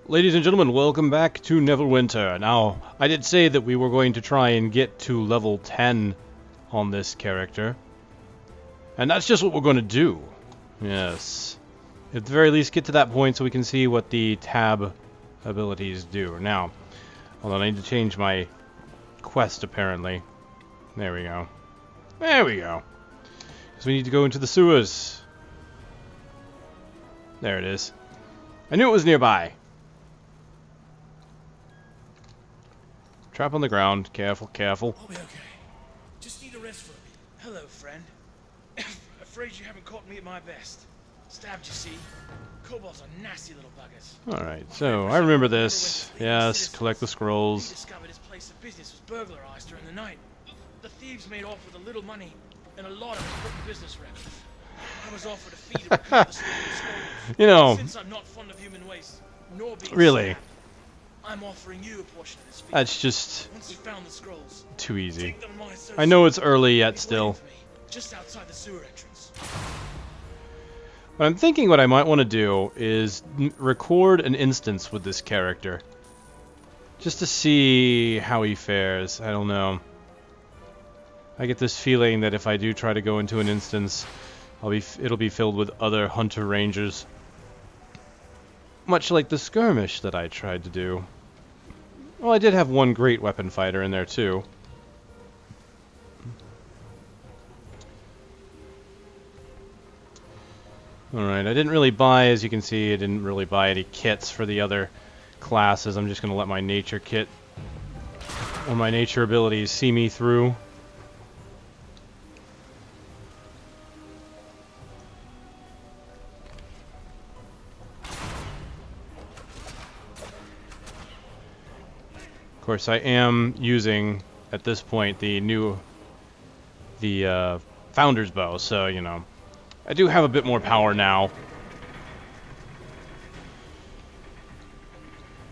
Ladies and gentlemen, welcome back to Neverwinter. Now, I did say that we were going to try and get to level 10 on this character. And that's just what we're going to do. Yes. At the very least, get to that point so we can see what the tab abilities do. Now, hold on, I need to change my quest, apparently. There we go. There we go. Because we need to go into the sewers. There it is. I knew it was nearby. Trap on the ground. Careful, careful. I'll be okay. Just need a rest for a bit. Hello, friend. Afraid you haven't caught me at my best. Stabbed, you see. Kobolds are nasty little buggers. Alright, so I remember this. Yes, collect the scrolls. He discovered his place of business was burglarized during the night. The thieves made off with a little money, and a lot of it put in business records. I was offered a fee to recover the stolen scrolls. You know, Since I'm not fond of human waste, nor being really, stabbed, I'm offering you a portion of this fee. that's just Once you found the scrolls, too easy. take them to my I know it's early yet Wait still. for me, just outside the sewer entrance. But I'm thinking what I might want to do is record an instance with this character. Just to see how he fares. I don't know. I get this feeling that if I do try to go into an instance, it'll be filled with other hunter rangers. Much like the skirmish that I tried to do. Well, I did have one great weapon fighter in there too. Alright, I didn't really buy, as you can see, I didn't really buy any kits for the other classes. I'm just going to let my nature kit, or my nature abilities, see me through. Of course, I am using, at this point, the Founder's Bow, so, you know, I do have a bit more power now.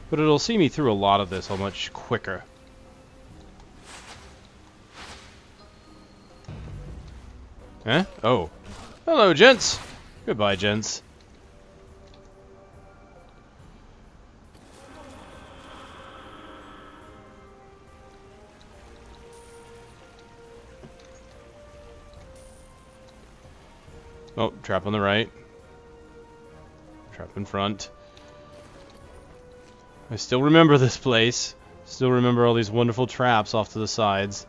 But it'll see me through a lot of this a much quicker. Eh? Oh. Hello, gents! Goodbye, gents. Oh, trap on the right. Trap in front. I still remember this place. Still remember all these wonderful traps off to the sides.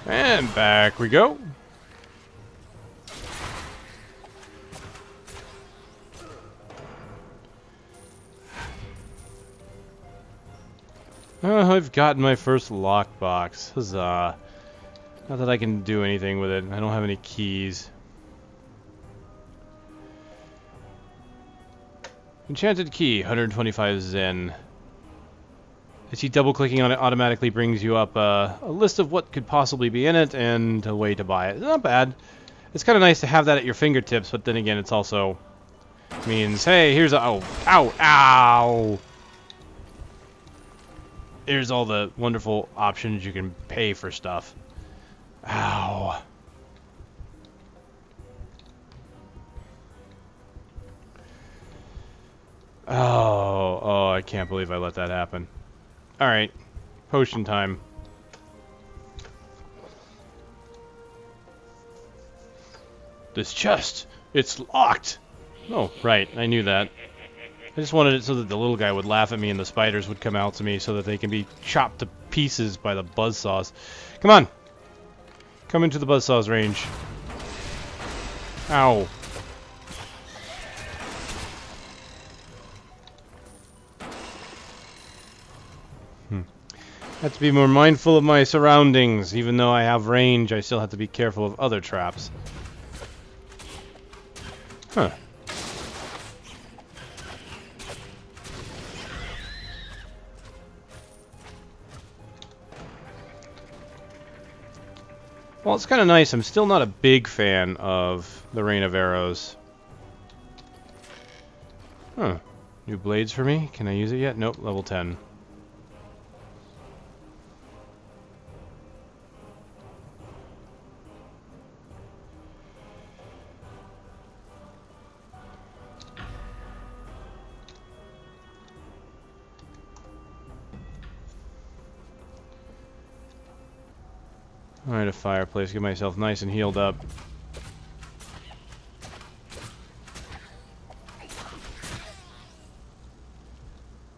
And back we go. I've gotten my first lockbox. Huzzah. Not that I can do anything with it. I don't have any keys. Enchanted key, 125 Zen. I see double-clicking on it automatically brings you up a list of what could possibly be in it and a way to buy it. It's not bad. It's kind of nice to have that at your fingertips, but then again, it's also means, hey, here's a... Oh, ow, ow! Here's all the wonderful options you can pay for stuff. Ow. Oh, I can't believe I let that happen. Alright. Potion time. This chest, it's locked. Oh, right, I knew that. I just wanted it so that the little guy would laugh at me and the spiders would come out to me so that they can be chopped to pieces by the buzzsaws. Come on! Come into the buzzsaws range. Ow. I have to be more mindful of my surroundings. Even though I have range, I still have to be careful of other traps. Huh. Well, it's kind of nice. I'm still not a big fan of the Rain of Arrows. Huh. New blades for me? Can I use it yet? Nope, level 10. Alright, a fireplace. Get myself nice and healed up.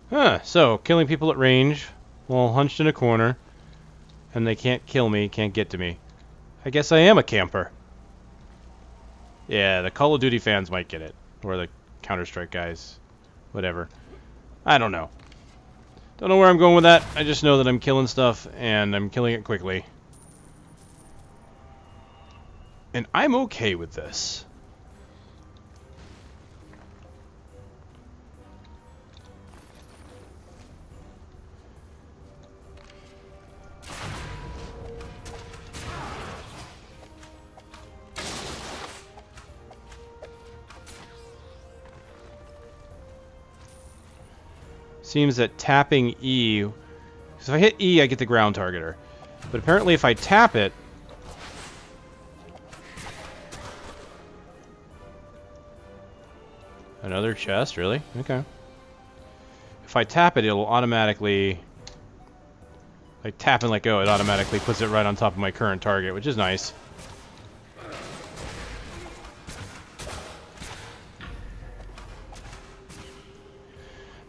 Huh, so, killing people at range while hunched in a corner, and they can't kill me, can't get to me. I guess I am a camper. Yeah, the Call of Duty fans might get it. Or the Counter-Strike guys. Whatever. I don't know. Don't know where I'm going with that. I just know that I'm killing stuff, and I'm killing it quickly. And I'm okay with this. Seems that tapping E... Because if I hit E, I get the ground targeter. But apparently if I tap it... Another chest, really? Okay. If I tap it, it'll automatically... Like tap and let go, it automatically puts it right on top of my current target, which is nice.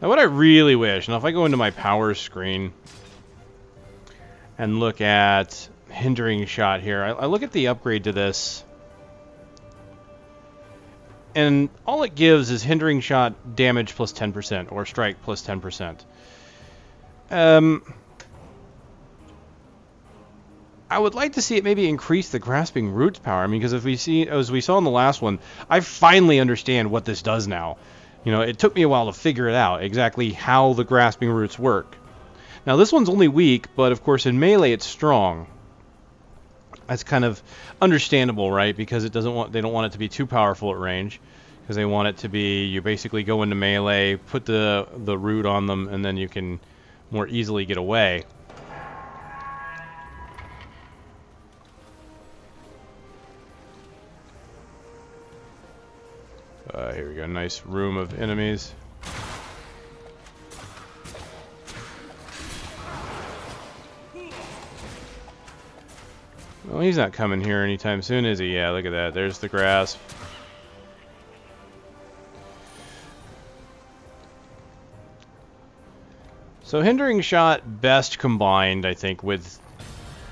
Now what I really wish, now if I go into my power screen and look at Hindering Shot here, I look at the upgrade to this, and all it gives is Hindering Shot damage plus 10%, or strike plus 10%. I would like to see it maybe increase the Grasping Roots power. I mean, because if we see, as we saw in the last one, I finally understand what this does now. You know, it took me a while to figure it out, exactly how the Grasping Roots work. Now, this one's only weak, but of course in melee it's strong. That's kind of understandable, right? Because it doesn't want, they don't want it to be too powerful at range. Because they want it to be, you basically go into melee, put the root on them, and then you can more easily get away. Here we go, nice room of enemies. Well, he's not coming here anytime soon, is he? Yeah, look at that. There's the grasp. So Hindering Shot best combined, I think, with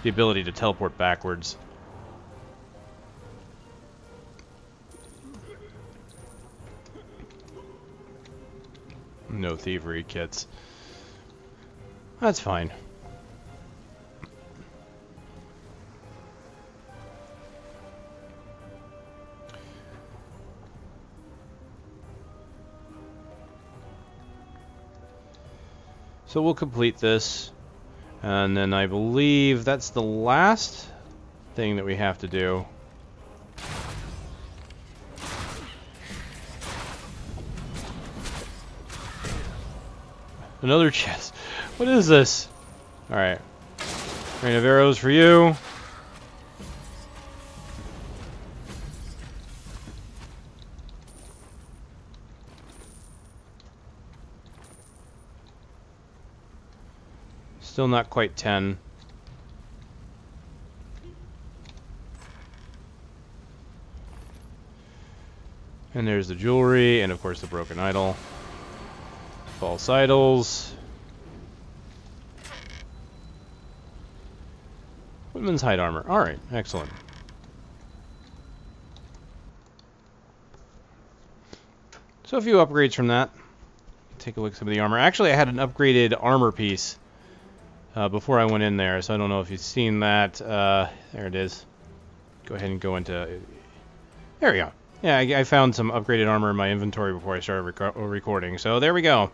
the ability to teleport backwards. No thievery kits. That's fine. So we'll complete this, and then I believe that's the last thing that we have to do. Another chest. What is this? Alright. Rain of arrows for you. Still not quite 10. And there's the jewelry, and of course the broken idol. False idols. Woodman's hide armor. Alright, excellent. So a few upgrades from that. Take a look at some of the armor. Actually, I had an upgraded armor piece before I went in there, so I don't know if you've seen that. There it is. Go ahead and go into... There we go. Yeah, I found some upgraded armor in my inventory before I started recording, so there we go.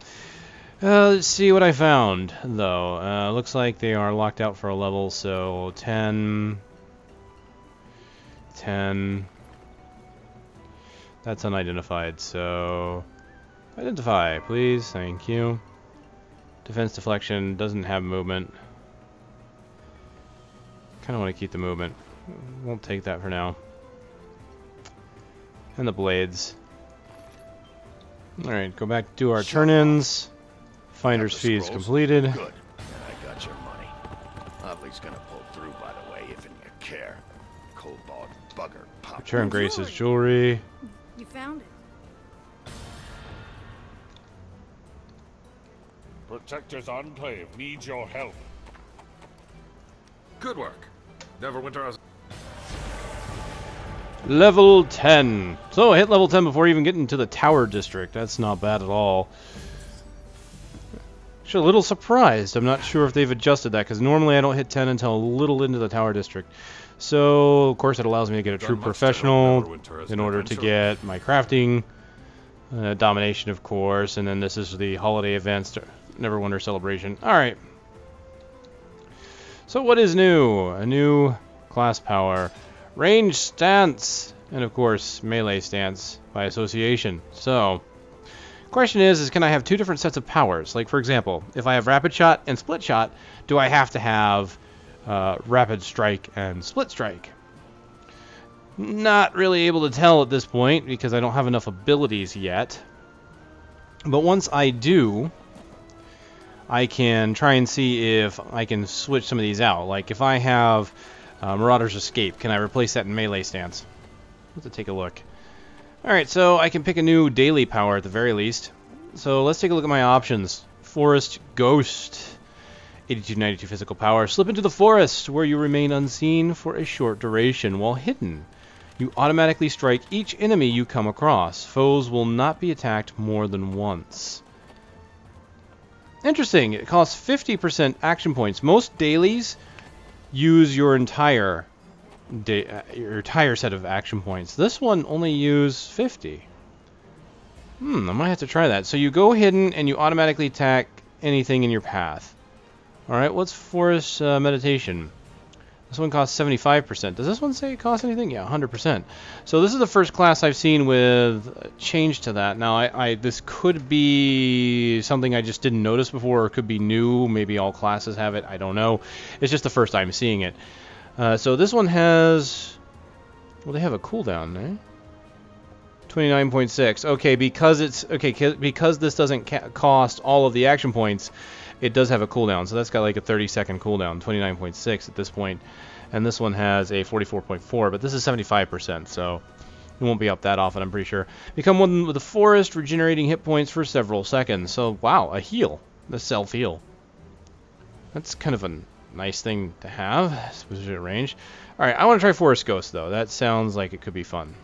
Let's see what I found, though. Looks like they are locked out for a level, so 10... 10... That's unidentified, so... Identify, please. Thank you. Defense deflection doesn't have movement. Kind of want to keep the movement. Won't take that for now. And the blades. Alright, go back to our turn-ins. Finder's fees completed. Good. I got your money. Otley's gonna pull through, by the way, if and you care. Cold-balled bugger pop. Return Grace's jewelry. You found it. Protector's Enclave needs your help. Good work. Neverwinter has... Level 10. So I hit level 10 before even getting to the Tower District. That's not bad at all. Actually, a little surprised. I'm not sure if they've adjusted that, because normally I don't hit 10 until a little into the Tower District. So, of course, it allows me to get a true professional in order to get my crafting, domination, of course, and then this is the holiday events, Neverwinter celebration. Alright. So what is new? A new class power. Range stance, and of course, melee stance by association. So, question is can I have two different sets of powers? Like, for example, if I have rapid shot and split shot, do I have to have rapid strike and split strike? Not really able to tell at this point because I don't have enough abilities yet. But once I do, I can try and see if I can switch some of these out. Like if I have Marauder's Escape, can I replace that in melee stance? Let's take a look. Alright, so I can pick a new daily power at the very least. So let's take a look at my options. Forest Ghost. 8292 physical power. Slip into the forest where you remain unseen for a short duration. While hidden, you automatically strike each enemy you come across. Foes will not be attacked more than once. Interesting. It costs 50% action points. Most dailies use your entire set of action points. This one only uses 50. I might have to try that. So you go hidden and you automatically attack anything in your path. Alright, what's Forest Meditation? This one costs 75%. Does this one say it costs anything? Yeah, 100%. So this is the first class I've seen with change to that. Now, this could be something I just didn't notice before, or it could be new. Maybe all classes have it. I don't know. It's just the first time seeing it. So this one has... Well, they have a cooldown, eh? 29.6. Okay, because this doesn't cost all of the action points, it does have a cooldown. So that's got like a 30-second cooldown, 29.6 at this point. And this one has a 44.4, but this is 75%, so it won't be up that often, I'm pretty sure. Become one with the forest, regenerating hit points for several seconds. So, wow, a heal. The self-heal. That's kind of a nice thing to have, specific range. Alright, I want to try Forest Ghost, though. That sounds like it could be fun.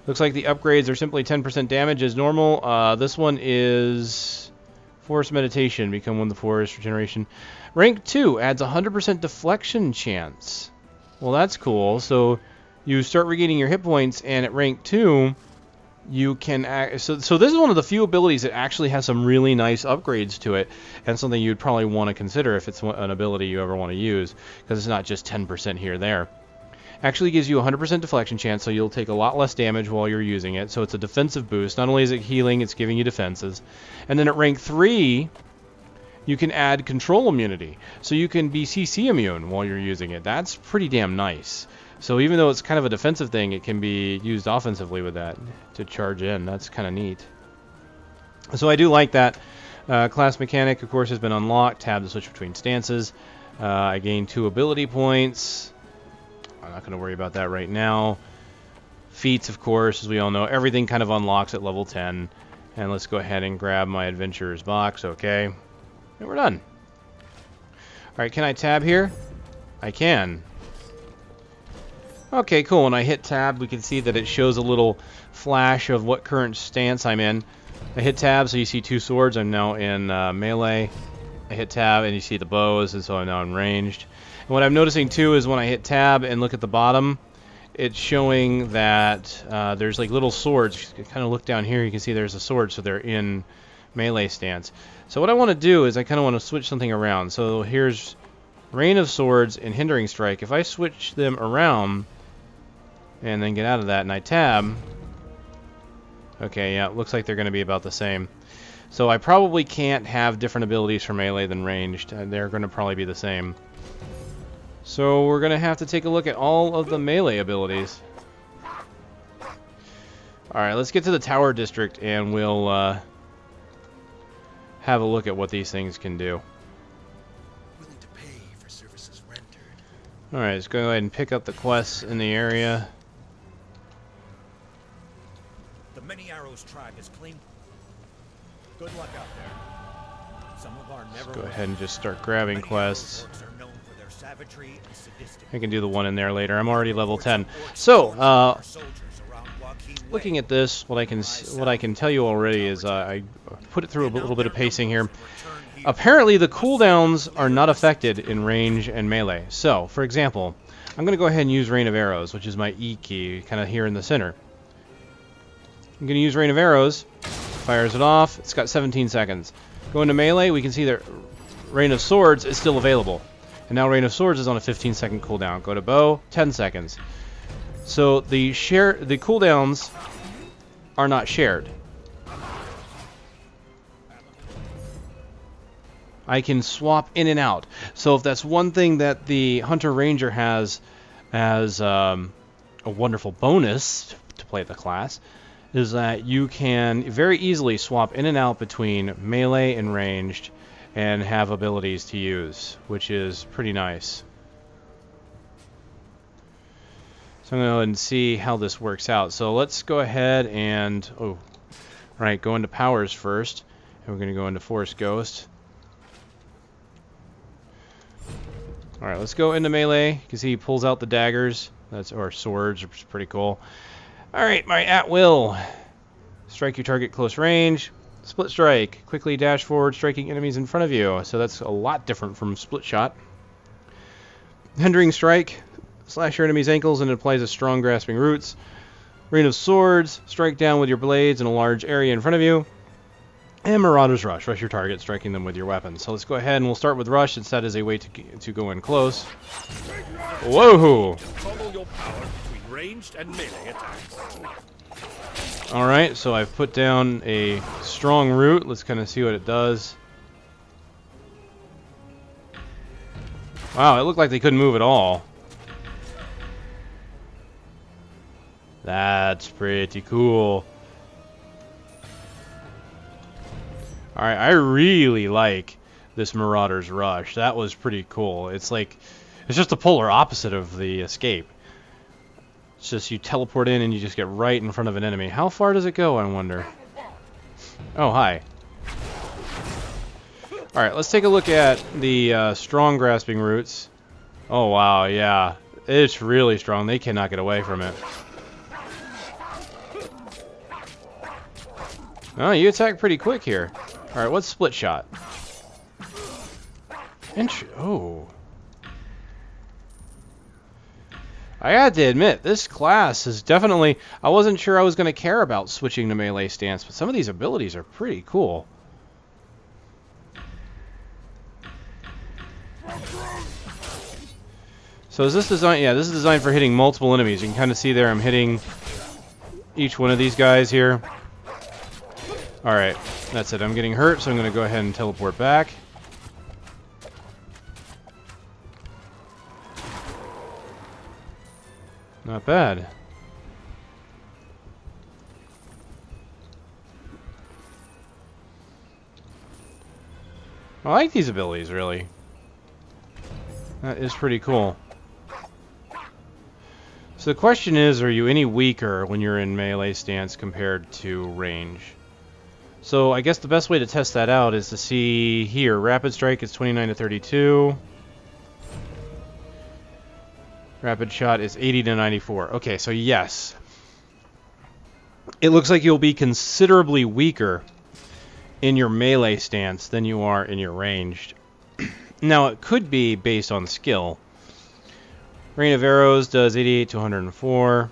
Looks like the upgrades are simply 10% damage as normal. This one is Forest Meditation. Become one of the forest regeneration. Rank 2 adds 100% deflection chance. Well, that's cool. So you start regaining your hit points, and at rank 2, you can... So this is one of the few abilities that actually has some really nice upgrades to it, and something you'd probably want to consider if it's an ability you ever want to use, because it's not just 10% here or there. Actually gives you 100% deflection chance, so you'll take a lot less damage while you're using it. So it's a defensive boost. Not only is it healing, it's giving you defenses. And then at rank 3, you can add control immunity. So you can be CC immune while you're using it. That's pretty damn nice. So even though it's kind of a defensive thing, it can be used offensively with that to charge in. That's kind of neat. So I do like that. Class mechanic, of course, has been unlocked. Tab to switch between stances. I gained 2 ability points. I'm not going to worry about that right now. Feats, of course, as we all know, everything kind of unlocks at level 10. And let's go ahead and grab my adventurer's box, okay? And we're done. Alright, can I tab here? I can. Okay, cool. When I hit tab, we can see that it shows a little flash of what current stance I'm in. I hit tab, so you see 2 swords. I'm now in melee. I hit tab, and you see the bows, and so I'm now in ranged. And what I'm noticing too is when I hit tab and look at the bottom, it's showing that there's like little swords. You kind of look down here, you can see there's a sword, so they're in melee stance. So what I want to do is I kind of want to switch something around. So here's Rain of Swords and Hindering Strike. If I switch them around and then get out of that and I tab, okay, yeah, it looks like they're going to be about the same. So I probably can't have different abilities for melee than ranged. They're going to probably be the same. So we're going to have to take a look at all of the melee abilities. Alright, let's get to the Tower District and we'll have a look at what these things can do. Willing to pay for services rendered. Alright, let's go ahead and pick up the quests in the area. The Many Arrows tribe is claimed. Good luck out there. Some of our Let's go ahead and just start grabbing quests. I can do the one in there later. I'm already level 10. So, looking at this, what I can tell you already is I put it through a little bit of pacing here. Apparently, the cooldowns are not affected in range and melee. So, for example, I'm going to go ahead and use Rain of Arrows, which is my E key, kind of here in the center. I'm going to use Rain of Arrows. Fires it off. It's got 17 seconds. Go into melee. We can see that Rain of Swords is still available. And now Rain of Swords is on a 15-second cooldown. Go to bow, 10 seconds. So the cooldowns are not shared. I can swap in and out. So if that's one thing that the Hunter Ranger has as a wonderful bonus to play the class, is that you can very easily swap in and out between melee and ranged and have abilities to use, which is pretty nice. So I'm going to go ahead and see how this works out. So let's go ahead and go into powers first. And we're going to go into Force Ghost. Alright, let's go into melee. You can see he pulls out the daggers. Or swords, which is pretty cool. Alright, my at will. Strike your target close range. Split strike. Quickly dash forward, striking enemies in front of you. So that's a lot different from split shot. Hindering strike. Slash your enemy's ankles and it applies a strong grasping roots. Rain of Swords. Strike down with your blades in a large area in front of you. And Marauder's Rush. Rush your target, striking them with your weapons. So let's go ahead and we'll start with Rush. It's set as a way to go in close. Whoa! Toggle your power between ranged and melee attacks. Alright, so I've put down a strong root. Let's kind of see what it does. Wow, it looked like they couldn't move at all. That's pretty cool. Alright, I really like this Marauder's Rush. That was pretty cool. It's just the polar opposite of the escape. It's just you teleport in and you just get right in front of an enemy. How far does it go, I wonder? Oh, hi. Alright, let's take a look at the strong grasping roots. Oh, wow, yeah. It's really strong. They cannot get away from it. Oh, you attack pretty quick here. Alright, what's split shot? Oh. I had to admit, this class is definitely... I wasn't sure I was going to care about switching to melee stance, but some of these abilities are pretty cool. So is this designed... Yeah, this is designed for hitting multiple enemies. You can kind of see there I'm hitting each one of these guys here. Alright, that's it. I'm getting hurt, so I'm going to go ahead and teleport back. Not bad. I like these abilities, really. That is pretty cool. So the question is, are you any weaker when you're in melee stance compared to range? So I guess the best way to test that out is to see here. Rapid Strike is 29 to 32. Rapid Shot is 80 to 94. Okay, so yes. It looks like you'll be considerably weaker in your melee stance than you are in your ranged. Now, it could be based on skill. Rain of Arrows does 88 to 104.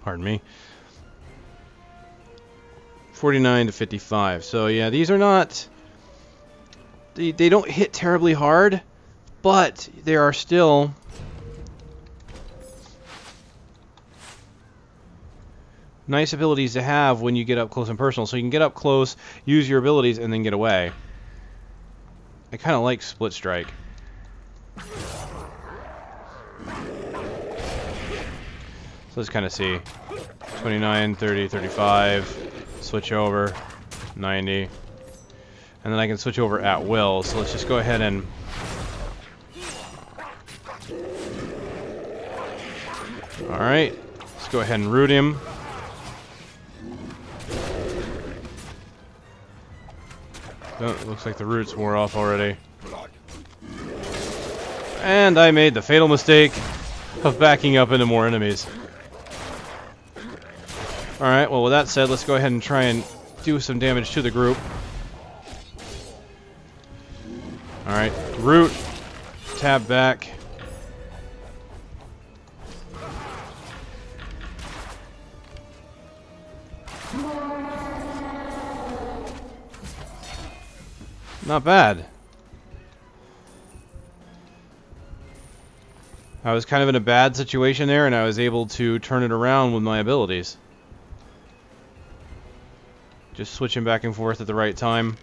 Pardon me. 49 to 55. So yeah, these are not... They don't hit terribly hard, but they are still... nice abilities to have when you get up close and personal. So you can get up close, use your abilities, and then get away. I kind of like Split Strike. So let's kind of see. 29, 30, 35... Switch over, 90, and then I can switch over at will. So let's just go ahead and Alright, let's go ahead and root him. Oh, looks like the roots wore off already. And I made the fatal mistake of backing up into more enemies. Alright, well with that said, let's go ahead and try and do some damage to the group. Alright, root, tab back. Not bad. I was kind of in a bad situation there, and I was able to turn it around with my abilities. Just switching back and forth at the right time.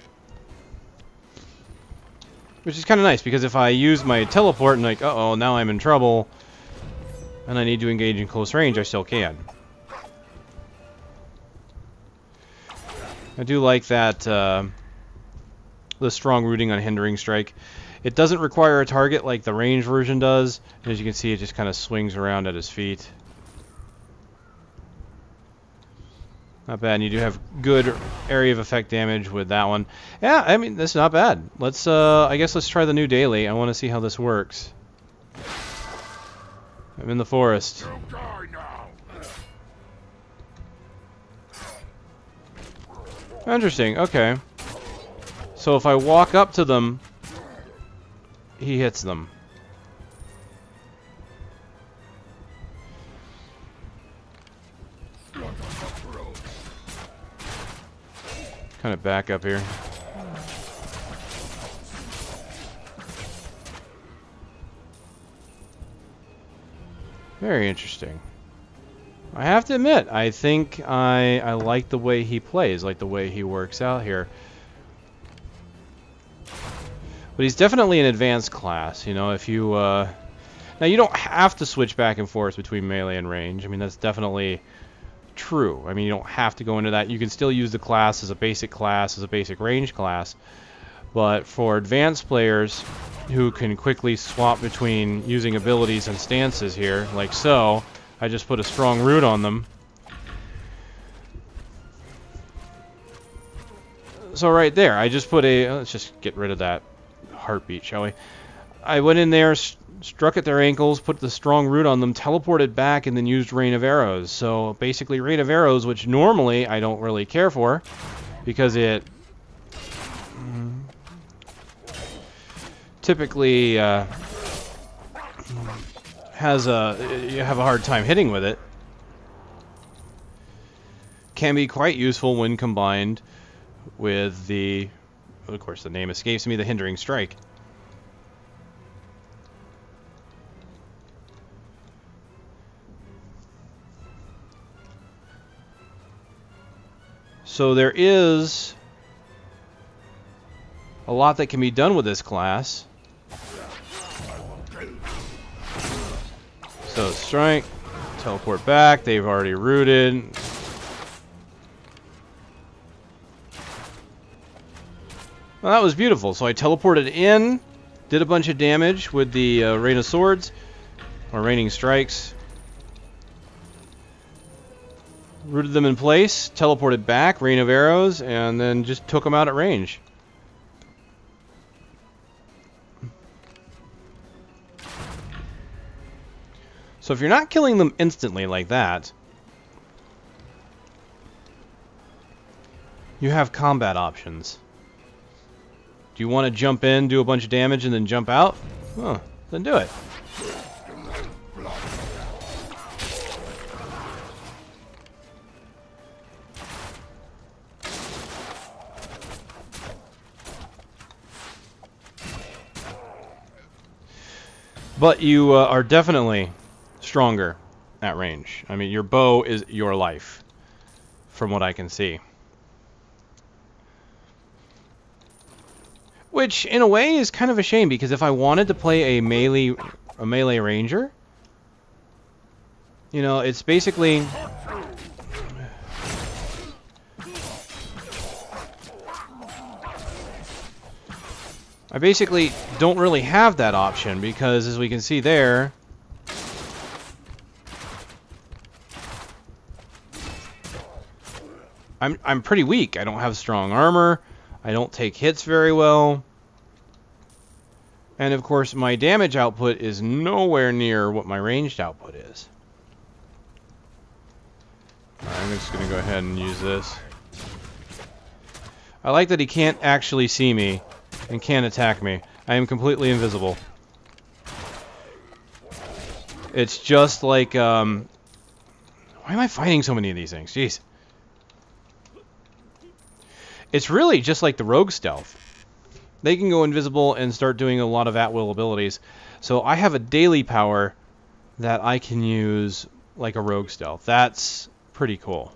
Which is kind of nice, because if I use my teleport and like, uh-oh, now I'm in trouble, and I need to engage in close range, I still can. I do like that, the strong rooting on Hindering Strike. It doesn't require a target like the range version does. And as you can see, it just kind of swings around at his feet. Not bad. And you do have good area of effect damage with that one. Yeah, I mean, that's not bad. Let's, I guess let's try the new daily. I want to see how this works. I'm in the forest. Interesting, okay. So if I walk up to them, he hits them. Kind of back up here. Very interesting. I have to admit, I think I like the way he plays, like the way he works out here. But he's definitely an advanced class, you know, if you, now you don't have to switch back and forth between melee and range. I mean, that's definitely true. I mean, you don't have to go into that. You can still use the class, as a basic range class. But for advanced players who can quickly swap between using abilities and stances here, like so, I just put a strong root on them. So right there, I just put a, let's just get rid of that heartbeat, shall we? I went in there, struck at their ankles, put the strong root on them, teleported back, and then used Rain of Arrows. So basically Rain of Arrows, which normally I don't really care for, because it typically has you have a hard time hitting with it. Can be quite useful when combined with the, of course the name escapes me, the Hindering Strike. So there is a lot that can be done with this class. So strike, teleport back, they've already rooted. Well, that was beautiful. So I teleported in, did a bunch of damage with the Rain of Swords, or Raining Strikes. Rooted them in place, teleported back, Rain of Arrows, and then just took them out at range. So if you're not killing them instantly like that, you have combat options. Do you want to jump in, do a bunch of damage, and then jump out? Oh, then do it. But you are definitely stronger at range. I mean, your bow is your life, from what I can see. Which, in a way, is kind of a shame, because if I wanted to play a melee ranger, you know, it's basically... I basically don't really have that option, because as we can see there, I'm pretty weak. I don't have strong armor. I don't take hits very well. And of course, my damage output is nowhere near what my ranged output is. Alright, I'm just going to go ahead and use this. I like that he can't actually see me and can't attack me. I am completely invisible. It's just like, why am I fighting so many of these things? Jeez. It's really just like the rogue stealth. They can go invisible and start doing a lot of at-will abilities. So I have a daily power that I can use like a rogue stealth. That's pretty cool.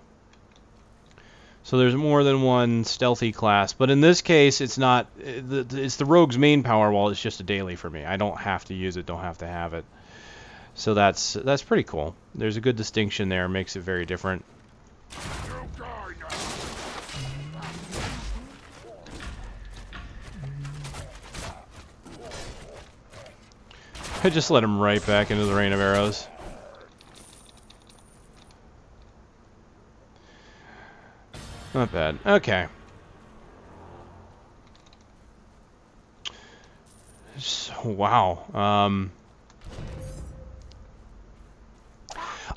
So there's more than one stealthy class, but in this case it's not, it's the rogue's main power while it's just a daily for me. I don't have to use it, don't have to have it. So that's pretty cool. There's a good distinction there, makes it very different. I just let him right back into the rain of arrows. Not bad. Okay. So, wow.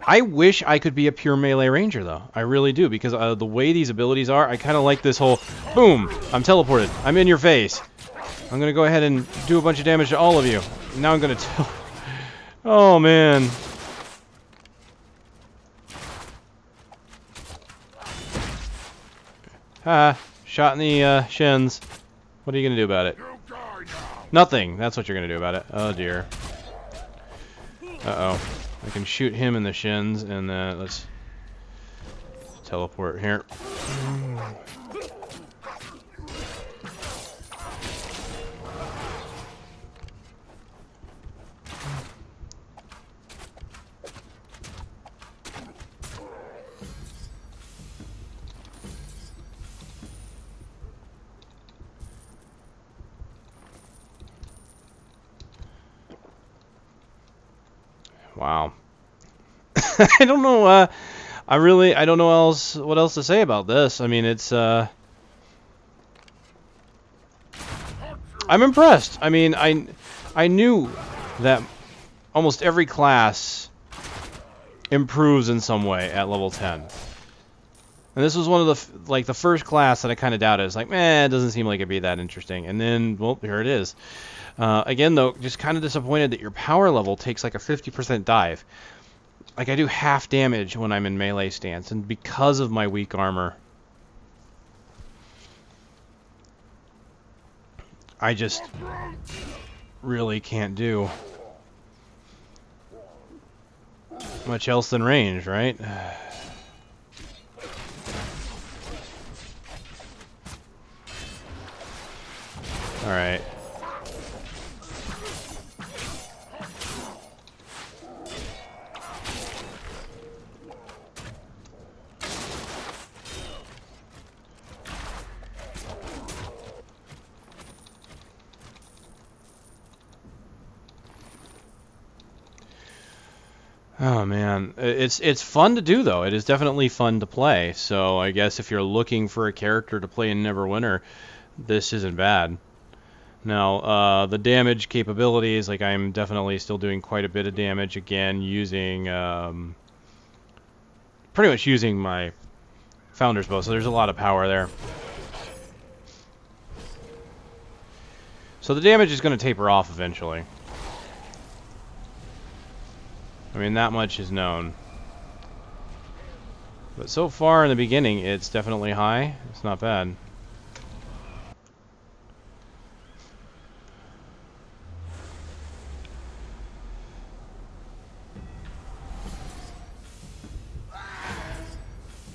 I wish I could be a pure melee ranger, though. I really do, because the way these abilities are, I kind of like this whole, boom, I'm teleported, I'm in your face. I'm going to go ahead and do a bunch of damage to all of you. Now I'm going to oh, man. Ah, shot in the shins. What are you going to do about it? Nothing. That's what you're going to do about it. Oh, dear. Uh-oh. I can shoot him in the shins, and let's teleport here. Wow. I don't know, I don't know what else to say about this. I mean, it's, I'm impressed. I mean, I knew that almost every class improves in some way at level 10. And this was one of the, the first class that I kind of doubted. It's like, man, it doesn't seem like it'd be that interesting. And then, well, here it is. Again, though, just kind of disappointed that your power level takes like a 50% dive. Like, I do half damage when I'm in melee stance, and because of my weak armor, I just really can't do much else than range, right? Alright. Oh man, it's fun to do though. It is definitely fun to play. So I guess if you're looking for a character to play in Neverwinter, this isn't bad. Now the damage capabilities, like I'm definitely still doing quite a bit of damage again, using pretty much using my Founder's Bow. So there's a lot of power there. So the damage is going to taper off eventually. I mean, that much is known. But so far in the beginning, it's definitely high. It's not bad.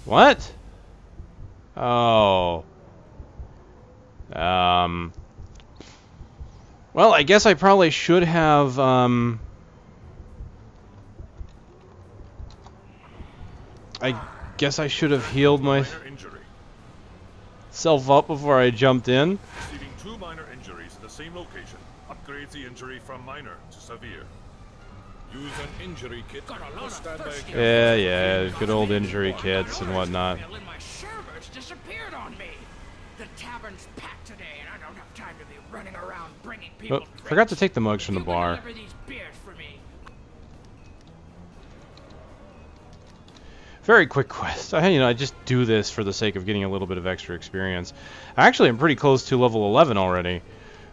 What? Oh. Well, I guess I probably should have, I guess I should have healed myself up before I jumped in. Receiving 2 minor injuries in the same location upgrades the injury from minor to severe. Use an injury kit. Yeah, good old injury kits and whatnot. running around bringing people Oh, forgot to take the mugs from the bar. deliver these beers for me. Very quick quest. I just do this for the sake of getting a little bit of extra experience. Actually, I'm pretty close to level 11 already,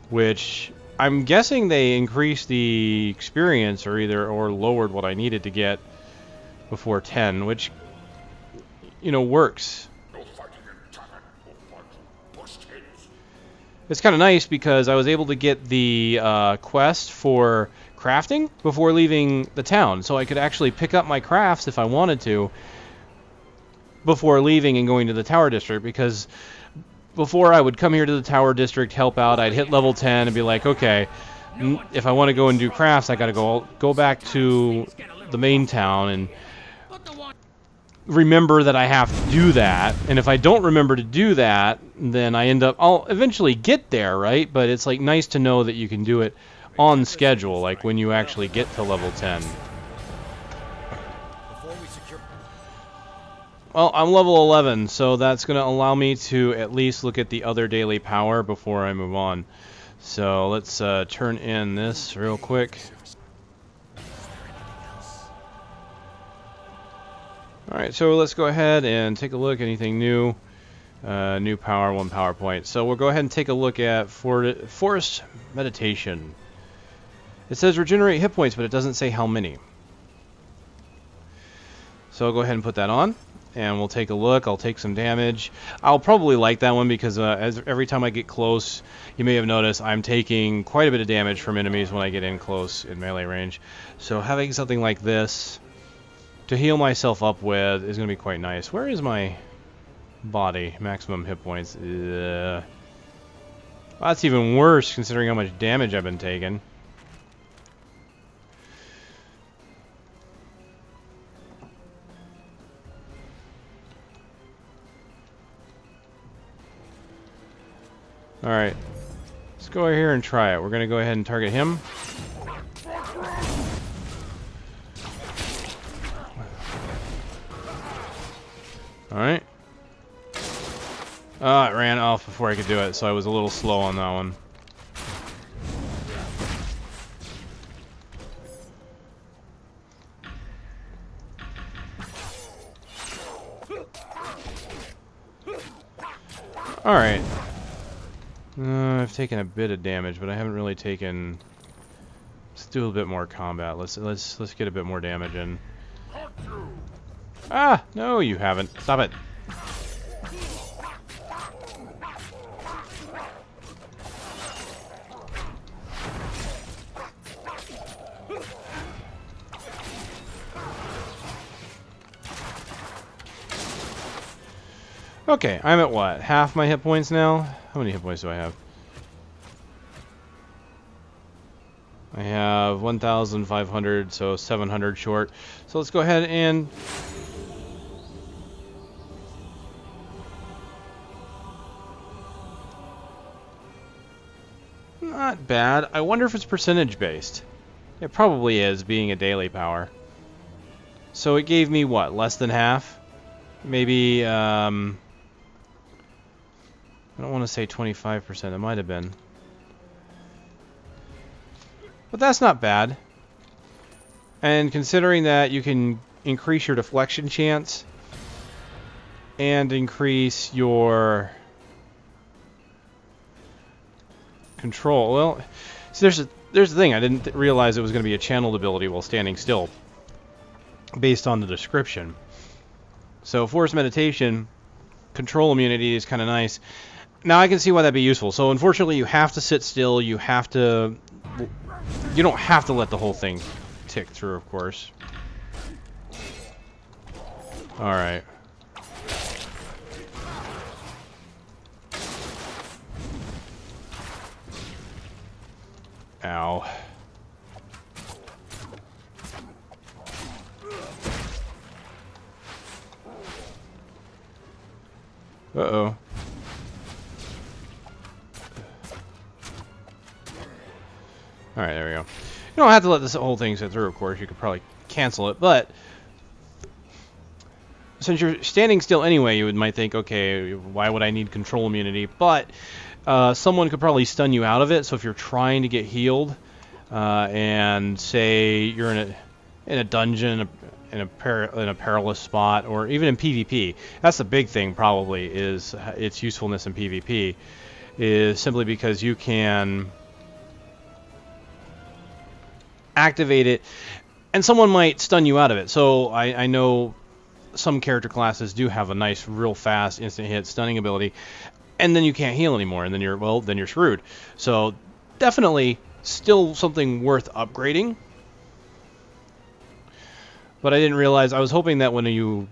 which I'm guessing they increased the experience or lowered what I needed to get before 10, which, works. It's kind of nice because I was able to get the quest for crafting before leaving the town, so I could actually pick up my crafts if I wanted to before leaving and going to the Tower District, because before I would come here to the Tower District, help out, I'd hit level 10 and be like, okay, if I want to go and do crafts, I gotta go back to the main town and remember that I have to do that. And if I don't remember to do that, then I'll eventually get there, right? But it's like nice to know that you can do it on schedule, like when you actually get to level 10. Well, I'm level 11, so that's going to allow me to at least look at the other daily power before I move on. So let's turn in this real quick. Alright, so let's go ahead and take a look. Anything new? New power, 1 power point. So we'll go ahead and take a look at Forest Meditation. It says regenerate hit points, but it doesn't say how many. So I'll go ahead and put that on, and we'll take a look. I'll take some damage. I'll probably like that one because every time I get close, you may have noticed I'm taking quite a bit of damage from enemies when I get in close in melee range. So having something like this to heal myself up with is going to be quite nice. Where is my body? Maximum hit points. Well, that's even worse considering how much damage I've been taking. Alright, let's go over here and try it. We're going to go ahead and target him. Alright. Oh, it ran off before I could do it, so I was a little slow on that one. Alright. I've taken a bit of damage, but I haven't really taken... Let's do a bit more combat. Let's get a bit more damage in. Ah! No, you haven't. Stop it. Okay, I'm at what? Half my hit points now? How many hit points do I have? I have 1,500, so 700 short. So let's go ahead and... Not bad. I wonder if it's percentage based. It probably is, being a daily power. So it gave me what? Less than half? Maybe, I don't want to say 25%. It might have been. But that's not bad. And considering that you can increase your deflection chance and increase your control. Well, so there's the thing. I didn't realize it was going to be a channeled ability while standing still based on the description. So Forest Meditation, control immunity is kind of nice. Now I can see why that'd be useful. So unfortunately you have to sit still, you don't have to let the whole thing tick through, of course. Alright. Ow. Uh-oh. Alright, there we go. You don't have to let this whole thing sit through, of course. You could probably cancel it, but since you're standing still anyway, you might think, okay, why would I need control immunity? But someone could probably stun you out of it. So if you're trying to get healed, and say you're in a dungeon, in a perilous spot, or even in PvP, that's the big thing probably, is its usefulness in PvP, is simply because you can activate it, and someone might stun you out of it. So I know some character classes do have a nice, real fast, instant hit stunning ability, and then you can't heal anymore, and then you're screwed. So definitely still something worth upgrading. But I didn't realize, I was hoping that when you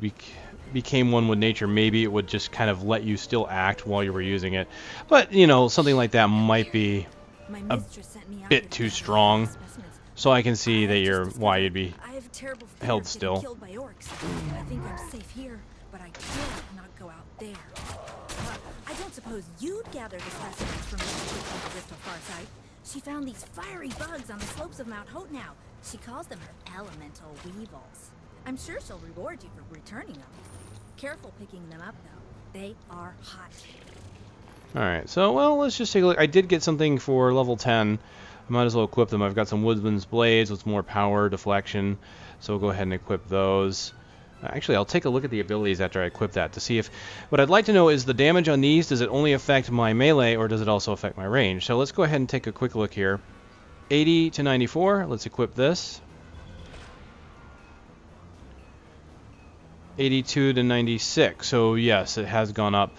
became one with nature, maybe it would just kind of let you still act while you were using it. But, you know, something like that might be a bit too strong. So I can see that why you'd be held still. I think I'm safe here, but I cannot go out there. I don't suppose you'd gather the specimens from the Bristol Farsight. She found these fiery bugs on the slopes of Mount Hope now. She calls them her elemental weevils. I'm sure she'll reward you for returning them. Careful picking them up, though. They are hot. Alright, so, well, let's just take a look. I did get something for level 10. I might as well equip them. I've got some Woodman's Blades with more power, deflection, so we'll go ahead and equip those. Actually, I'll take a look at the abilities after I equip that to see if... What I'd like to know is the damage on these, does it only affect my melee, or does it also affect my range? So let's go ahead and take a quick look here. 80 to 94, let's equip this. 82 to 96, so yes, it has gone up.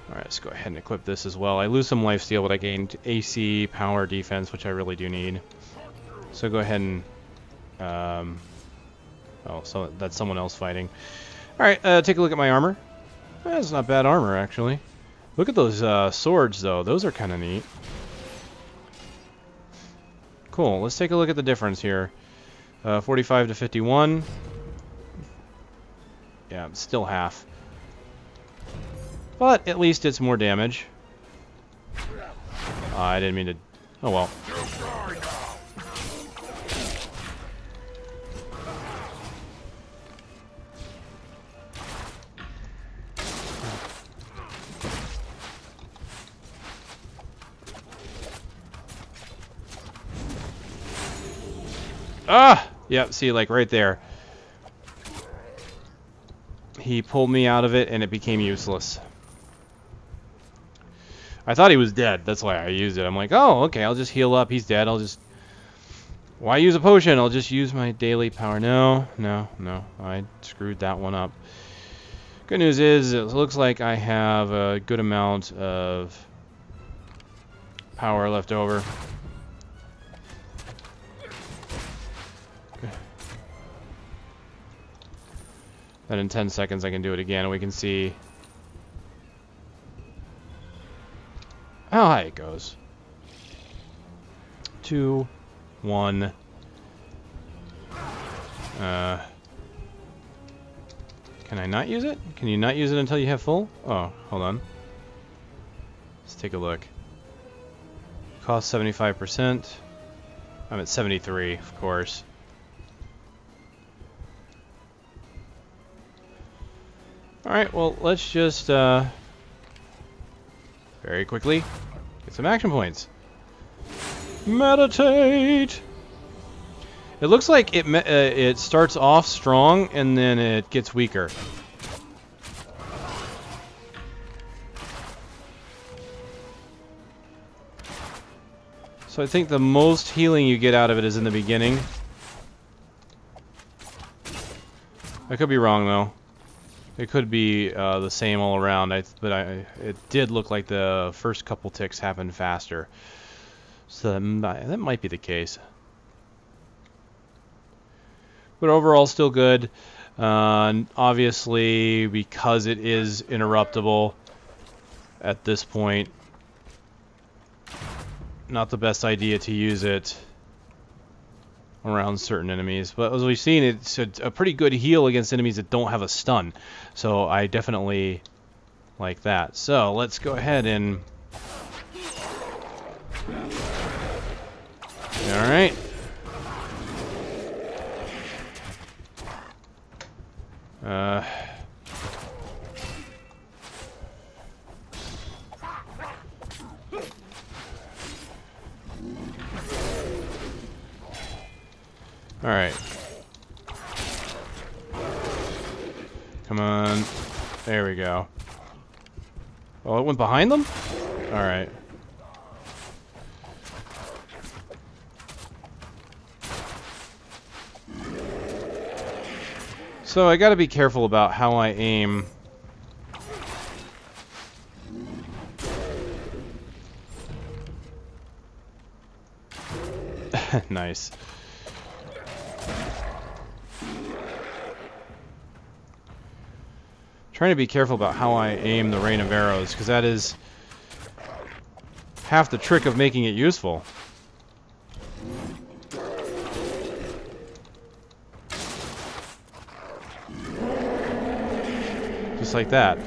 Alright, let's go ahead and equip this as well. I lose some lifesteal, but I gained AC, power, defense, which I really do need. So go ahead and... oh, so that's someone else fighting. Alright, take a look at my armor. That's not bad armor, actually. Look at those swords, though. Those are kind of neat. Cool, let's take a look at the difference here. 45 to 51. Yeah, it's still half. But at least it's more damage. I didn't mean to... Oh well. Ah! Yep, see, like right there. He pulled me out of it and it became useless. I thought he was dead. That's why I used it. I'm like, oh, okay, I'll just heal up. He's dead. I'll just... Why use a potion? I'll just use my daily power. No. I screwed that one up. Good news is, it looks like I have a good amount of power left over. Then in 10 seconds I can do it again, and we can see how high it goes. 2, 1. Can I not use it? Can you not use it until you have full? Oh, hold on. Let's take a look. Cost 75%. I'm at 73, of course. Alright, well, let's just, very quickly get some action points. Meditate! It looks like it starts off strong, and then it gets weaker. So I think the most healing you get out of it is in the beginning. I could be wrong, though. It could be the same all around, but it did look like the first couple ticks happened faster. So that might be the case. But overall, still good. Obviously, because it is interruptible at this point, not the best idea to use it around certain enemies. But as we've seen, it's a pretty good heal against enemies that don't have a stun. So I definitely like that. So let's go ahead and... Alright. Alright. Come on. There we go. Oh, it went behind them? Alright. So I gotta be careful about how I aim. Nice. Trying to be careful about how I aim the rain of arrows, because that is half the trick of making it useful. Just like that.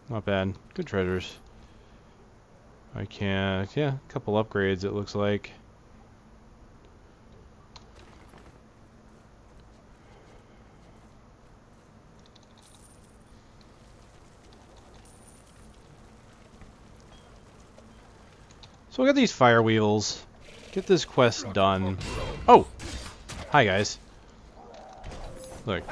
Not bad. Good treasures. I can, yeah, a couple upgrades it looks like. So we got these fire wheels. Get this quest done. Oh! Hi guys. Look.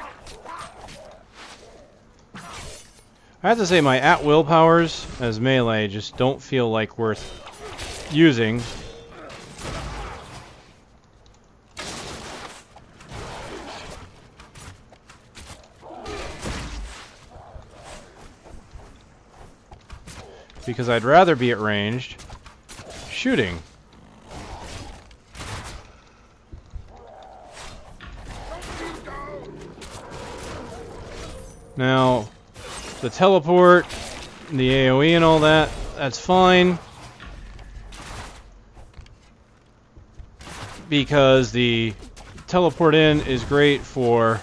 I have to say my at-will powers as melee just don't feel like worth using. Because I'd rather be at ranged shooting. Now, the teleport, the AoE and all that, that's fine. Because the teleport in is great for...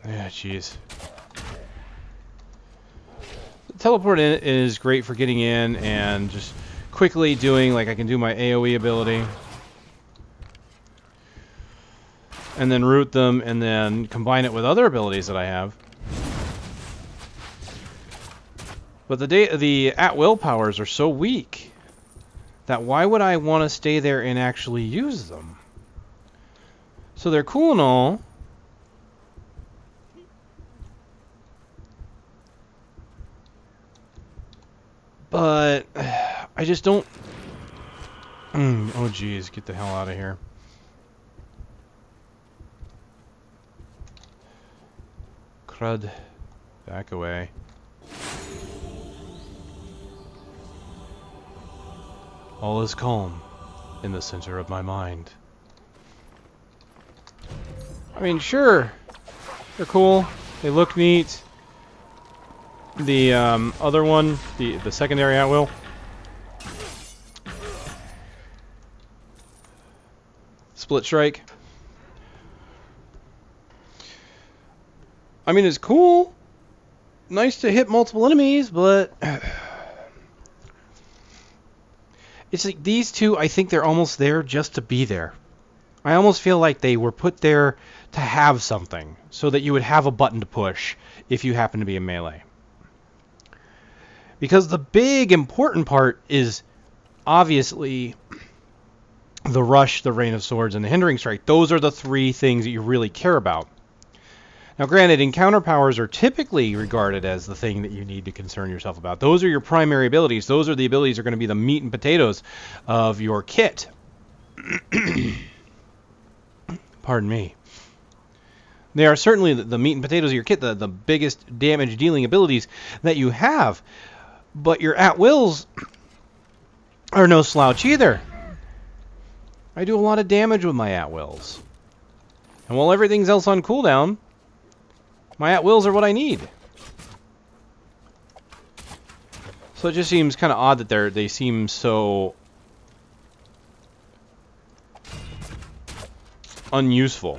Yeah, jeez. The teleport in is great for getting in and just quickly doing, like I can do my AoE ability. And then root them, and then combine it with other abilities that I have. But the at-will powers are so weak that why would I want to stay there and actually use them? So they're cool and all. But I just don't... Oh geez, get the hell out of here. Crud. Back away. All is calm in the center of my mind. I mean, sure. They're cool. They look neat. The other one, the secondary at-will. Split strike. I mean, it's cool. Nice to hit multiple enemies, but... It's like these two, I think they're almost there just to be there. I almost feel like they were put there to have something, so that you would have a button to push if you happen to be a melee. Because the big important part is obviously the rush, the rain of swords, and the hindering strike. Those are the three things that you really care about. Now granted, encounter powers are typically regarded as the thing that you need to concern yourself about. Those are your primary abilities. Those are the abilities that are going to be the meat and potatoes of your kit. Pardon me. They are certainly the meat and potatoes of your kit, the biggest damage dealing abilities that you have. But your at-wills are no slouch either. I do a lot of damage with my at-wills. And while everything's else on cooldown, my at-wills are what I need. So it just seems kind of odd that they seem so unuseful.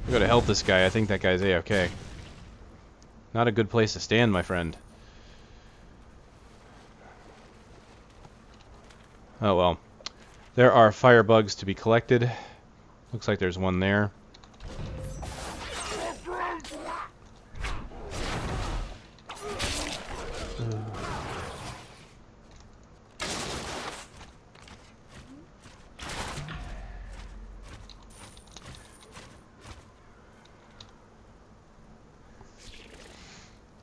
I'm gonna help this guy. I think that guy's AFK. Not a good place to stand, my friend. Oh well. There are fire bugs to be collected. Looks like there's one there.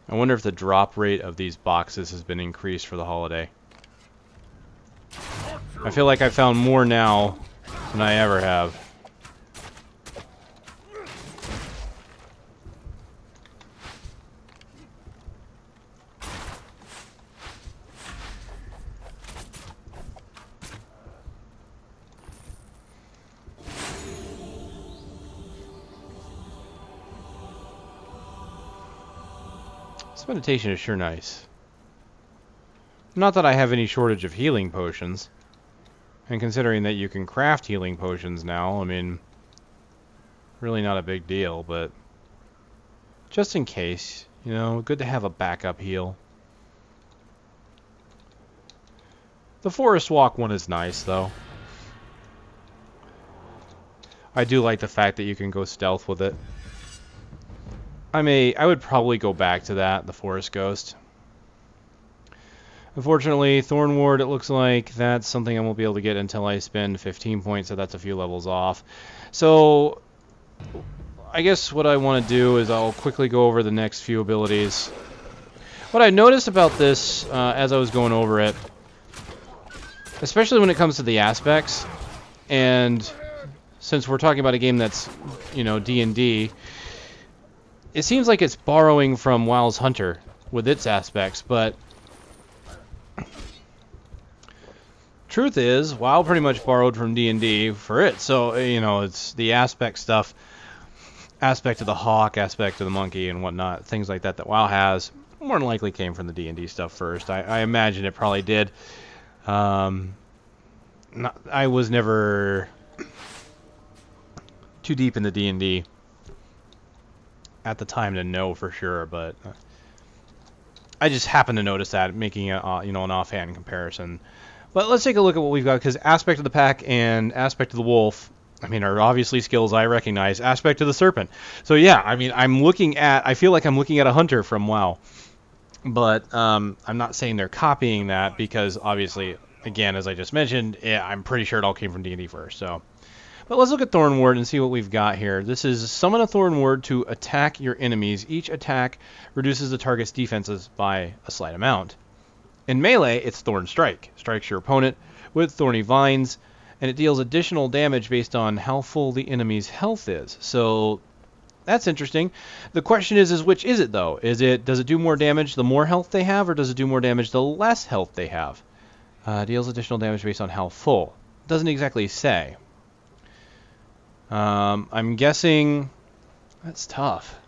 I wonder if the drop rate of these boxes has been increased for the holiday. I feel like I found more now than I ever have. This meditation is sure nice. Not that I have any shortage of healing potions. And considering that you can craft healing potions now, I mean, really not a big deal, but just in case, you know, good to have a backup heal. The Forest Walk one is nice, though. I do like the fact that you can go stealth with it. I would probably go back to that, the Forest Ghost. Unfortunately, Thorn Ward, it looks like that's something I won't be able to get until I spend 15 points, so that's a few levels off. So, I guess what I want to do is I'll quickly go over the next few abilities. What I noticed about this, as I was going over it, especially when it comes to the aspects, and since we're talking about a game that's, you know, D&D, it seems like it's borrowing from WoW's Hunter with its aspects, but truth is, WoW pretty much borrowed from D&D for it. So, you know, it's the aspect stuff, aspect of the hawk, aspect of the monkey, and whatnot, things like that WoW has, more than likely came from the D&D stuff first. I imagine it probably did. I was never too deep into D&D at the time to know for sure, but I just happened to notice that, making a, you know, an offhand comparison. But let's take a look at what we've got, because Aspect of the Pack and Aspect of the Wolf, I mean, are obviously skills I recognize. Aspect of the Serpent. So yeah, I mean, I feel like I'm looking at a hunter from WoW. But I'm not saying they're copying that, because obviously, again, as I just mentioned, I'm pretty sure it all came from D&D first, so. But let's look at Thorn Ward and see what we've got here. This is summon a Thorn Ward to attack your enemies. Each attack reduces the target's defenses by a slight amount. In melee, it's Thorn Strike. Strikes your opponent with thorny vines, and it deals additional damage based on how full the enemy's health is. So that's interesting. The question is which is it, though? Does it do more damage the more health they have, or does it do more damage the less health they have? Deals additional damage based on how full. Doesn't exactly say. I'm guessing that's tough.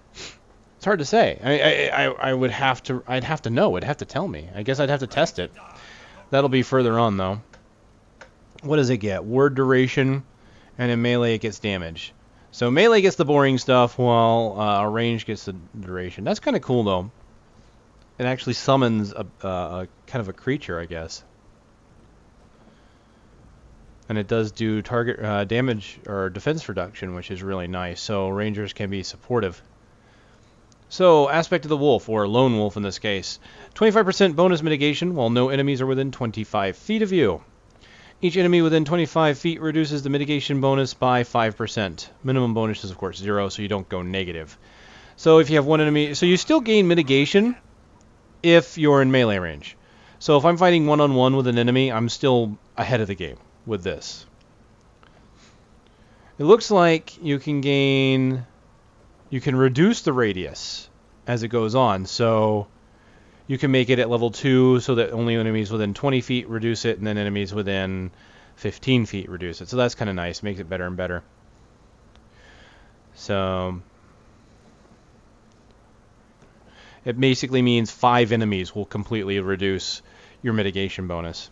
It's hard to say. I'd have to know. It'd have to tell me. I guess I'd have to test it. That'll be further on, though. What does it get? Word duration, and in melee it gets damage. So melee gets the boring stuff, while range gets the duration. That's kind of cool, though. It actually summons a kind of a creature, I guess. And it does do target damage or defense reduction, which is really nice. So rangers can be supportive. So, Aspect of the Wolf, or Lone Wolf in this case. 25% bonus mitigation while no enemies are within 25 feet of you. Each enemy within 25 feet reduces the mitigation bonus by 5%. Minimum bonus is, of course, 0, so you don't go negative. So if you have one enemy... So you still gain mitigation if you're in melee range. So if I'm fighting one-on-one with an enemy, I'm still ahead of the game with this. It looks like you can gain... You can reduce the radius as it goes on. So you can make it at level 2 so that only enemies within 20 feet reduce it, and then enemies within 15 feet reduce it. So that's kind of nice. Makes it better and better. So it basically means 5 enemies will completely reduce your mitigation bonus.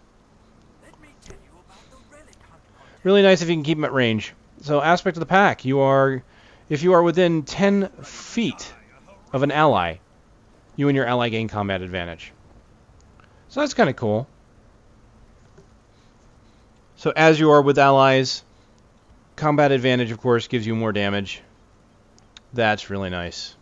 Really nice if you can keep them at range. So Aspect of the Pack. If you are within 10 feet of an ally, you and your ally gain combat advantage. So that's kind of cool. So as you are with allies, combat advantage, of course, gives you more damage. That's really nice.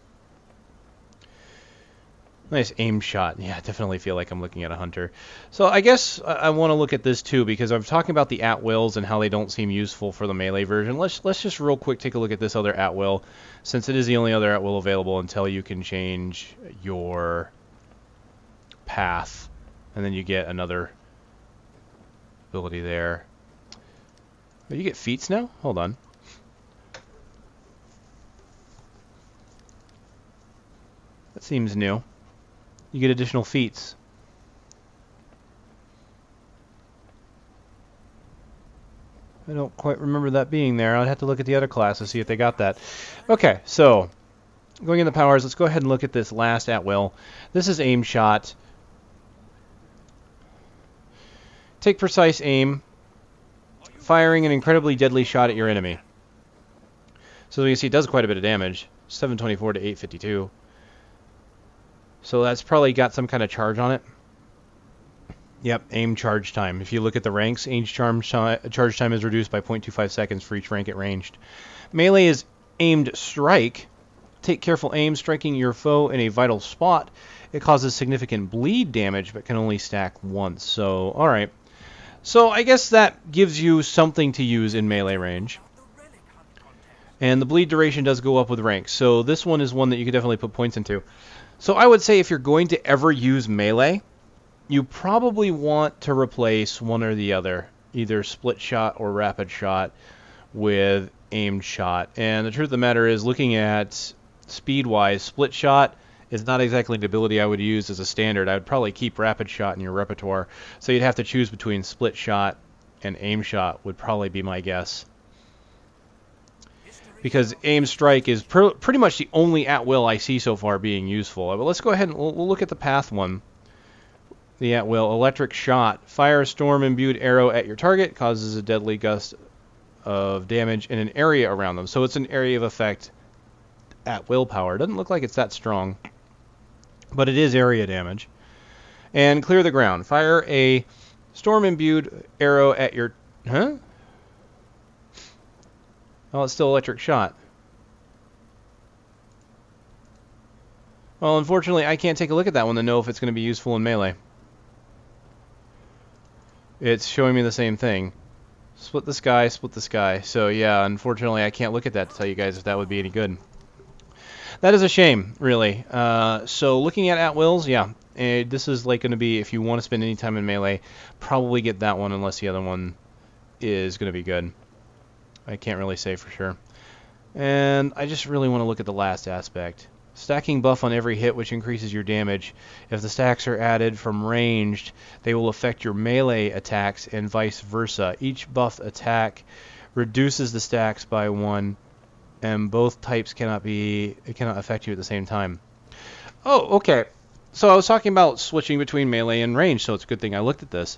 Nice aim shot. Yeah, I definitely feel like I'm looking at a hunter. So I guess I want to look at this too, because I'm talking about the at-wills and how they don't seem useful for the melee version. Let's just real quick take a look at this other at-will, since it is the only other at-will available until you can change your path. And then you get another ability there. Oh, you get feats now? Hold on. That seems new. You get additional feats. I don't quite remember that being there. I'd have to look at the other class to see if they got that. Okay, so going in the powers, let's go ahead and look at this last at-will. This is aim shot. Take precise aim, firing an incredibly deadly shot at your enemy. So you can see it does quite a bit of damage. 724 to 852. So that's probably got some kind of charge on it. Yep, aim charge time. If you look at the ranks, aim charge time is reduced by 0.25 seconds for each rank it ranged. Melee is aimed strike. Take careful aim, striking your foe in a vital spot. It causes significant bleed damage, but can only stack once. So, alright. So I guess that gives you something to use in melee range. And the bleed duration does go up with rank. So this one is one that you can definitely put points into. So I would say if you're going to ever use melee, you probably want to replace one or the other, either split shot or rapid shot with aimed shot. And the truth of the matter is, looking at speed-wise, split shot is not exactly the ability I would use as a standard. I would probably keep rapid shot in your repertoire. So you'd have to choose between split shot and aim shot would probably be my guess. Because aim strike is pretty much the only at-will I see so far being useful. But let's go ahead and we'll look at the path one. The at-will. Electric shot. Fire a storm-imbued arrow at your target. Causes a deadly gust of damage in an area around them. So it's an area of effect at-will power. Doesn't look like it's that strong. But it is area damage. And clear the ground. Fire a storm-imbued arrow at your... Huh? Oh, it's still electric shot. Well, unfortunately, I can't take a look at that one to know if it's going to be useful in melee. It's showing me the same thing. Split the sky, split the sky. So, yeah, unfortunately, I can't look at that to tell you guys if that would be any good. That is a shame, really. So, looking at at-wills, yeah. This is like going to be, if you want to spend any time in melee, probably get that one unless the other one is going to be good. I can't really say for sure. And I just really want to look at the last aspect. Stacking buff on every hit, which increases your damage. If the stacks are added from ranged, they will affect your melee attacks and vice versa. Each buff attack reduces the stacks by 1, and both types cannot affect you at the same time. Oh, okay. So I was talking about switching between melee and range, so it's a good thing I looked at this.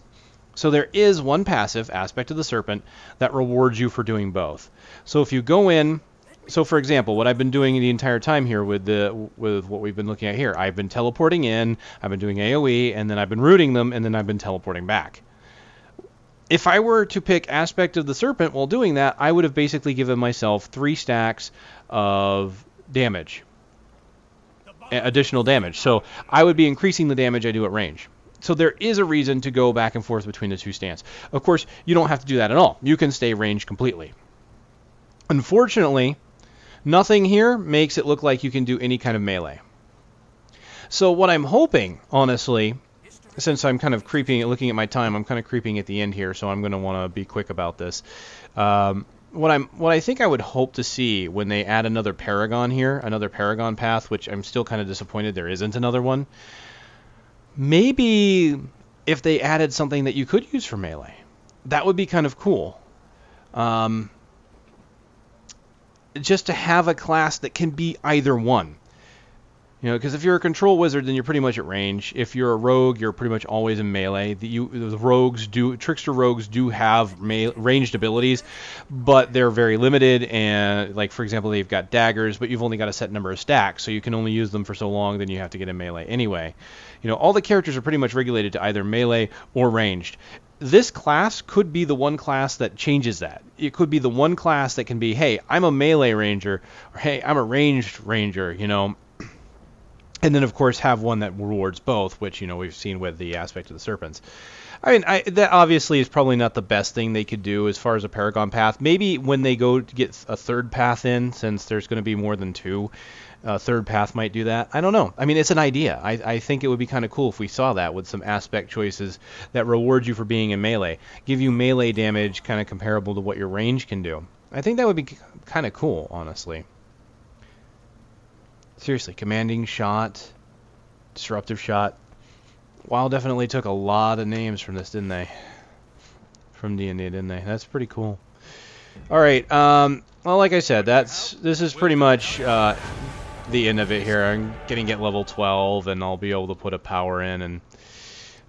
So there is one passive aspect of the Serpent that rewards you for doing both. So if you go in, so for example, what I've been doing the entire time here with what we've been looking at here, I've been teleporting in, I've been doing AoE, and then I've been rooting them, and then I've been teleporting back. If I were to pick aspect of the Serpent while doing that, I would have basically given myself 3 stacks of damage, additional damage. So I would be increasing the damage I do at range. So there is a reason to go back and forth between the two stance. Of course, you don't have to do that at all. You can stay ranged completely. Unfortunately, nothing here makes it look like you can do any kind of melee. So what I'm hoping, honestly, since I'm kind of creeping, looking at my time, I'm kind of creeping at the end here, so I'm going to want to be quick about this. What I think I would hope to see when they add another Paragon here, another Paragon Path, which I'm still kind of disappointed there isn't another one. Maybe if they added something that you could use for melee, that would be kind of cool. Just to have a class that can be either one. You know, because if you're a control wizard, then you're pretty much at range. If you're a rogue, you're pretty much always in melee. Trickster rogues do have ranged abilities, but they're very limited. And like for example, they've got daggers, but you've only got a set number of stacks, so you can only use them for so long. Then you have to get in melee anyway. You know, all the characters are pretty much regulated to either melee or ranged. This class could be the one class that changes that. It could be the one class that can be, hey, I'm a melee ranger, or hey, I'm a ranged ranger. You know. And then, of course, have one that rewards both, which, you know, we've seen with the aspect of the Serpents. I mean, that obviously is probably not the best thing they could do as far as a Paragon Path. Maybe when they go to get a third path in, since there's going to be more than two, third path might do that. I don't know. I mean, it's an idea. I think it would be kind of cool if we saw that with some aspect choices that reward you for being in melee. Give you melee damage kind of comparable to what your range can do. I think that would be kind of cool, honestly. Seriously, Commanding Shot, Disruptive Shot. WoW definitely took a lot of names from this, didn't they? From D&D, didn't they? That's pretty cool. All right. Well, like I said, this is pretty much the end of it here. I'm gonna get level 12, and I'll be able to put a power in, and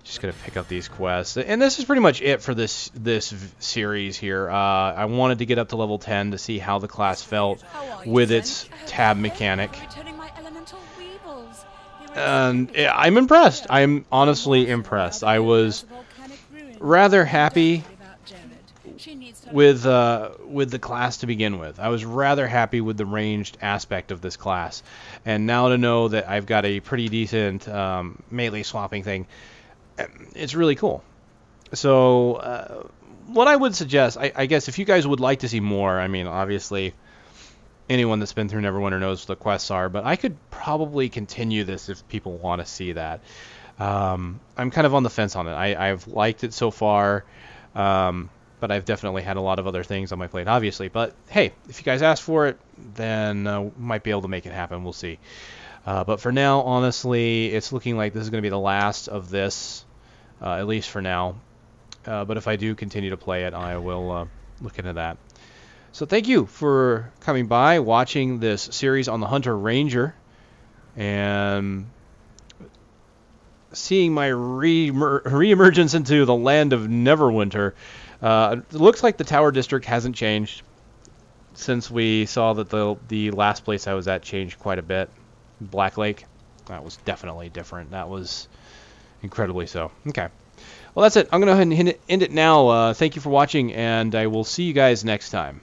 just gonna pick up these quests. And this is pretty much it for this series here. I wanted to get up to level 10 to see how the class felt with its tab mechanic. And I'm impressed. I'm honestly impressed. I was rather happy with the class to begin with. I was rather happy with the ranged aspect of this class. And now to know that I've got a pretty decent melee swapping thing, it's really cool. So what I would suggest, I guess if you guys would like to see more, I mean, obviously anyone that's been through Neverwinter knows what the quests are, but I could probably continue this if people want to see that. I'm kind of on the fence on it. I've liked it so far, but I've definitely had a lot of other things on my plate, obviously. But hey, if you guys ask for it, then we might be able to make it happen. We'll see. But for now, honestly, it's looking like this is going to be the last of this, at least for now. But if I do continue to play it, I will look into that. So thank you for coming by, watching this series on the Hunter Ranger, and seeing my re-emergence into the land of Neverwinter. It looks like the Tower District hasn't changed since we saw that the last place I was at changed quite a bit. Black Lake, that was definitely different. That was incredibly so. Okay. Well, that's it. I'm going to go ahead and end it now. Thank you for watching, and I will see you guys next time.